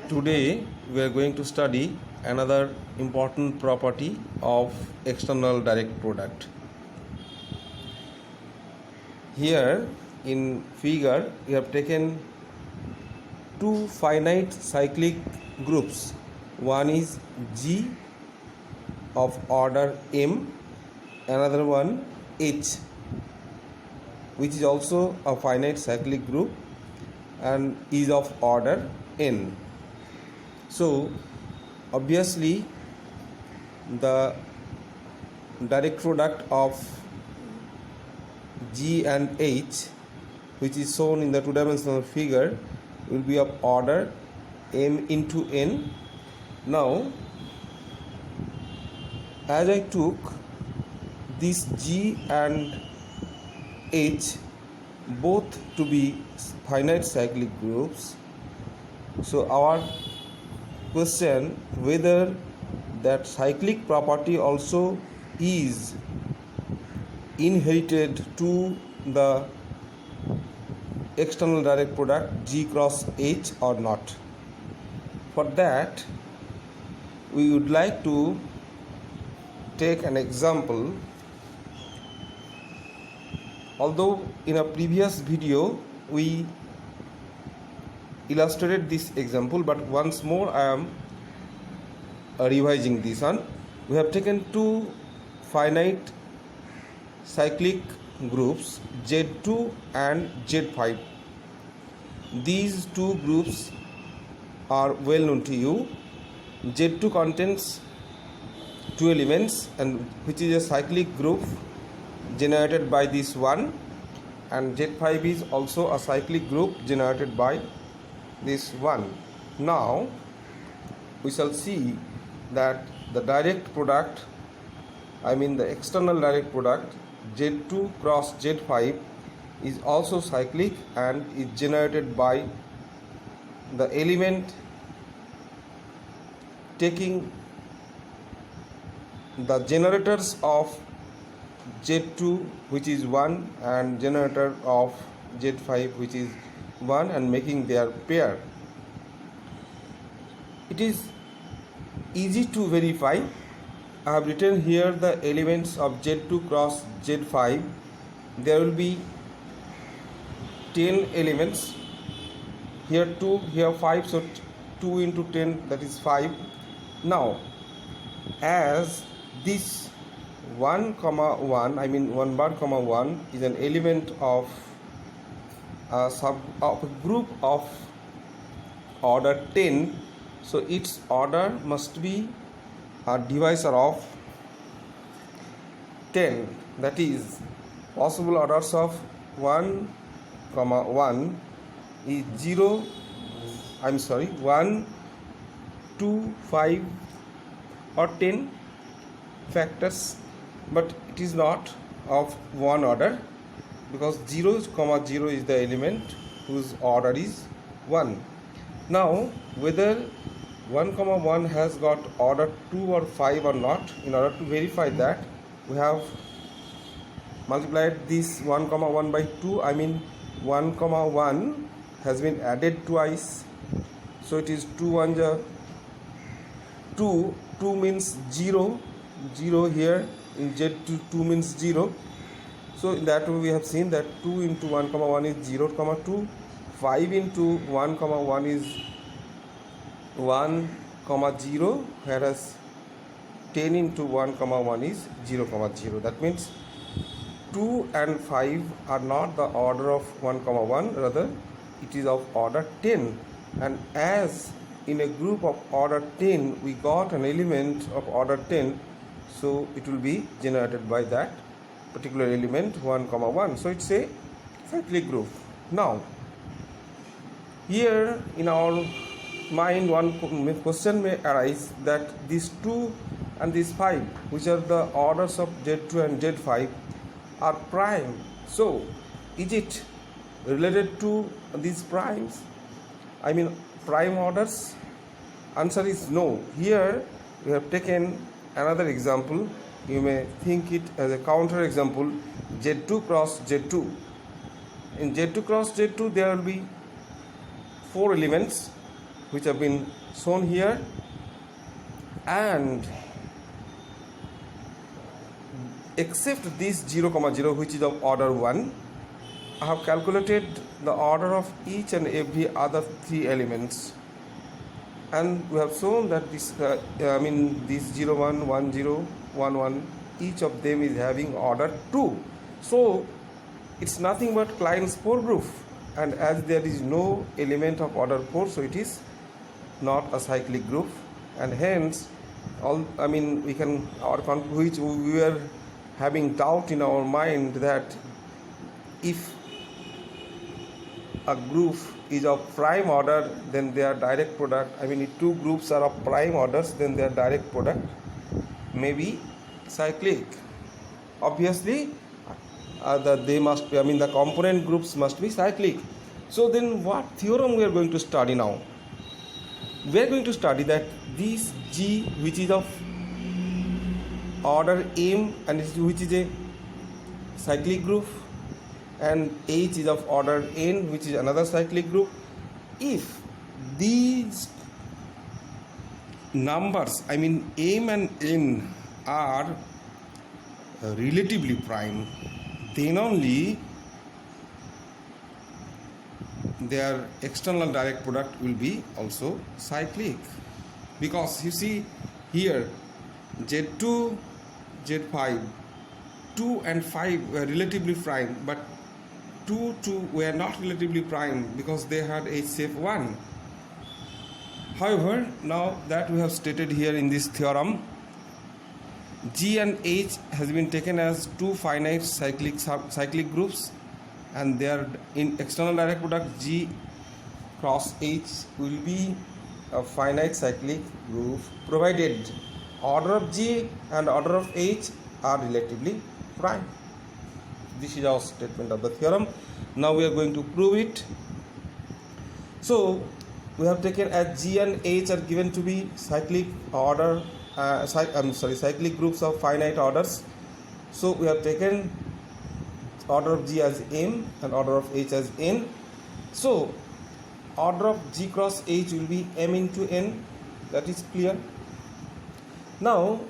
Today we are going to study another important property of external direct product. Here in figure we have taken two finite cyclic groups. One is G of order M, another one H, which is also a finite cyclic group and is of order N. So obviously the direct product of G and H, which is shown in the two-dimensional figure, will be of order M into N. Now as I took this G and H both to be finite cyclic groups, so our question whether that cyclic property also is inherited to the external direct product G cross H or not. For that we would like to take an example. Although in a previous video we illustrated this example, but once more I am revising this one. We have taken two finite cyclic groups Z2 and Z5. These two groups are well known to you. Z2 contains two elements, and which is a cyclic group generated by this one, and Z5 is also a cyclic group generated by this one. Now we shall see that the direct product, the external direct product Z2 cross Z5 is also cyclic and is generated by the element taking the generators of Z2, which is 1, and generator of Z5, which is 1, and making their pair. It is easy to verify. I have written here the elements of Z2 cross Z5. There will be 10 elements. Here 2, here 5, so 2 into 10, that is 5. Now as this 1 comma 1, 1 bar comma 1 is an element of a group of order 10, so its order must be a divisor of 10. That is, possible orders of 1 comma 1 is 1, 2, 5 or 10 factors, but it is not of one order, because 0 comma 0 is the element whose order is 1. Now whether 1 comma 1 has got order 2 or 5 or not, in order to verify that, we have multiplied this 1 comma 1 by 2. 1 comma 1 has been added twice, so it is 2 1 2. 2 means 0 here in Z2, 2 means 0. So in that way we have seen that 2 into 1 comma 1 is 0 comma 2. 5 into 1 comma 1 is 1 comma 0, whereas 10 into 1 comma 1 is 0 comma 0. That means 2 and 5 are not the order of 1 comma 1, rather it is of order 10. And as in a group of order 10 we got an element of order 10, so it will be generated by that particular element 1 comma 1. So it's a cyclic group. Now here in our mind one question may arise, that these 2 and these 5, which are the orders of Z2 and Z5, are prime. So is it related to these primes, prime orders? Answer is no. Here we have taken another example. You may think it as a counter example, Z2 cross Z2. In Z2 cross Z2 there will be 4 elements. which have been shown here, and except this 0, 0 which is of order 1, I have calculated the order of each and every other 3 elements, and we have shown that this this 0, 1, 1, 0, 1, 1, each of them is having order 2. So it's nothing but Klein's 4 group, and as there is no element of order 4, so it is not a cyclic group, and hence we can which we were having doubt in our mind that if a group is of prime order, then their direct product, if 2 groups are of prime orders, then their direct product may be cyclic. Obviously they must be, the component groups must be cyclic. So then what theorem we are going to study now? We are going to study that this G, which is of order M and which is a cyclic group, and H is of order N, which is another cyclic group, if these numbers, M and N, are relatively prime, then only their external direct product will be also cyclic. Because you see here, Z2, Z5, 2 and 5 were relatively prime, but 2 were not relatively prime because they had HCF1. However, now that we have stated here in this theorem, G and H has been taken as 2 finite cyclic groups, and their in external direct product G cross H will be a finite cyclic group provided order of G and order of H are relatively prime. This is our statement of the theorem. Now we are going to prove it. So we have taken as G and H are given to be cyclic order cyclic groups of finite orders. So we have taken order of G as M and order of H as N. So order of G cross H will be M into N. That is clear. Now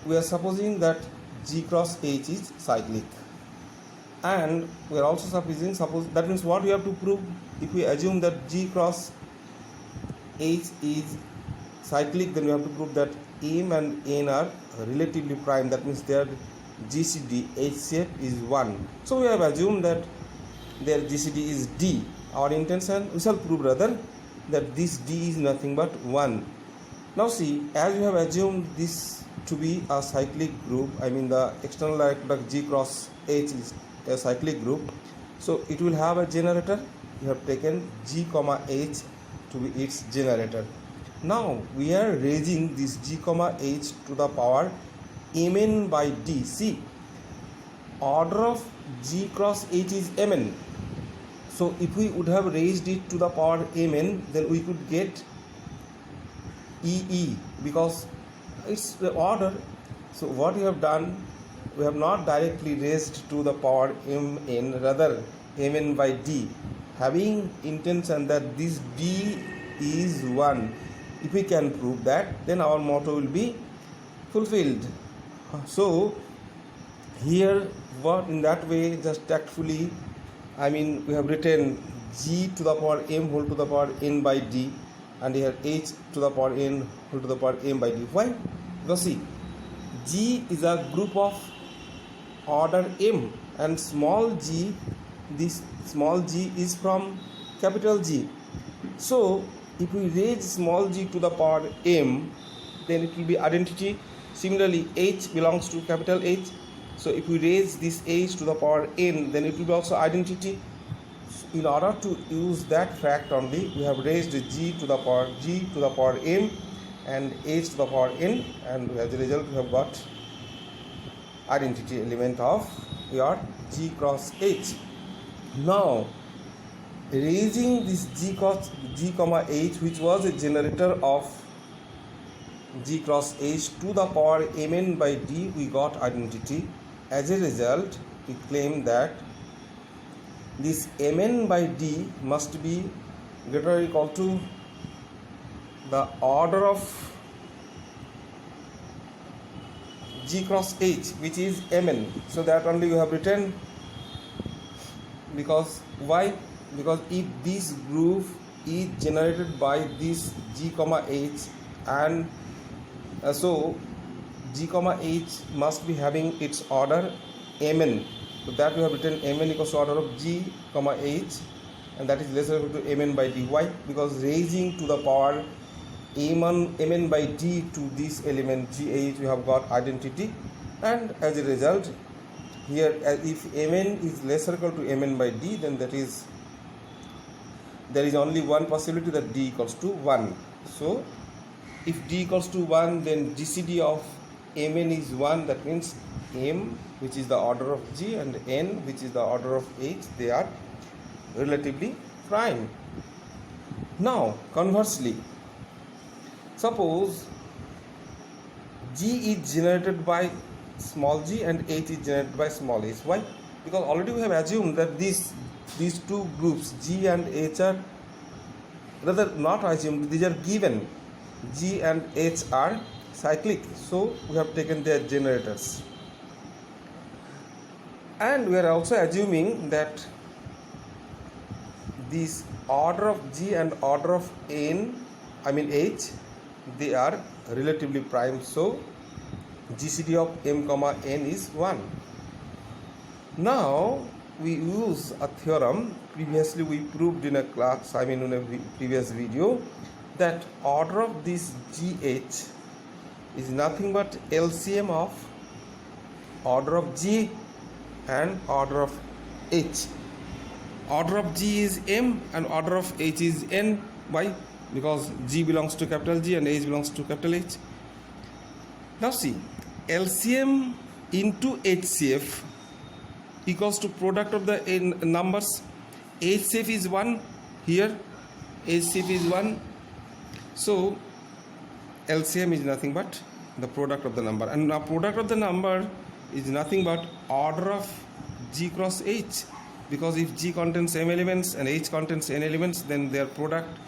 we are supposing that G cross H is cyclic, and we are also supposing that means what we have to prove. If we assume that G cross H is cyclic, then we have to prove that M and N are relatively prime. That means their GCD HCF is 1. So we have assumed that their GCD is D. Our intention, we shall prove rather that this D is nothing but 1. Now see, as we have assumed this to be a cyclic group, the external direct product G cross H is a cyclic group, so it will have a generator. We have taken G comma H to be its generator. Now we are raising this G comma H to the power Mn by D. See, order of G cross H is Mn. So if we would have raised it to the power Mn, then we could get EE because it's the order. So what we have done, we have not directly raised to the power Mn, rather Mn by D, having intention that this D is 1. If we can prove that, then our motto will be fulfilled. So here, what in that way, just tactfully, we have written G to the power M whole to the power N by D, and here H to the power N whole to the power M by D. Why? Because see, G is a group of order M, and small g, this small g is from capital G. So if we raise small g to the power M, then it will be identity. Similarly, H belongs to capital H. So if we raise this H to the power N, then it will be also identity. In order to use that fact only, we have raised G to the power M and H to the power N, and as a result we have got identity element of your G cross H. Now raising this G comma H, which was a generator of G cross H to the power Mn by D, we got identity. As a result, we claim that this Mn by D must be greater or equal to the order of G cross H, which is Mn. So that only you have written, because why? Because if this group is generated by this G comma H, and so G comma H must be having its order Mn. So that we have written Mn equals to order of G comma H, and that is less than or equal to Mn by dy, because raising to the power Mn by d to this element Gh, we have got identity, and as a result here, if Mn is less or equal to Mn by d, then that is, there is only one possibility, that d equals to 1. So if d equals to 1, then GCD of Mn is 1. That means M, which is the order of G, and N, which is the order of H, they are relatively prime. Now conversely, suppose G is generated by small g and H is generated by small h. Why? Because already we have assumed that these two groups G and H are, rather not assumed, these are given. G and H are cyclic, so we have taken their generators. And we are also assuming that this order of G and order of H, they are relatively prime, so GCD of M comma N is 1. Now we use a theorem previously we proved in a class, in a previous video, that order of this GH is nothing but LCM of order of G and order of H. Order of G is M and order of H is N. Why? Because G belongs to capital G and H belongs to capital H. Now see, LCM into HCF equals to product of the numbers. HCF is 1 here, HCF is 1, so LCM is nothing but the product of the number, and now product of the number is nothing but order of G cross H, because if G contains M elements and H contains N elements, then their product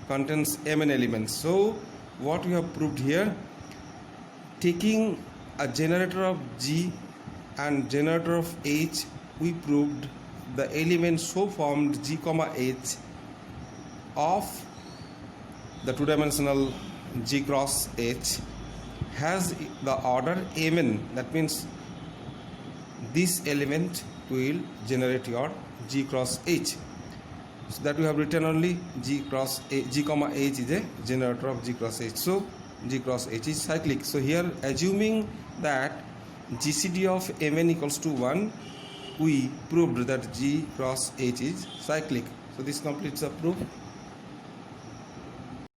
contains Mn elements. So what we have proved here, taking a generator of G and generator of H, we proved the element so formed G comma H of the two-dimensional G cross H has the order Mn. That means this element will generate your G cross H. So that we have written only G comma H is a generator of G cross H. So G cross H is cyclic. So here, assuming that GCD of Mn equals to 1, we proved that G cross H is cyclic. So this completes the proof.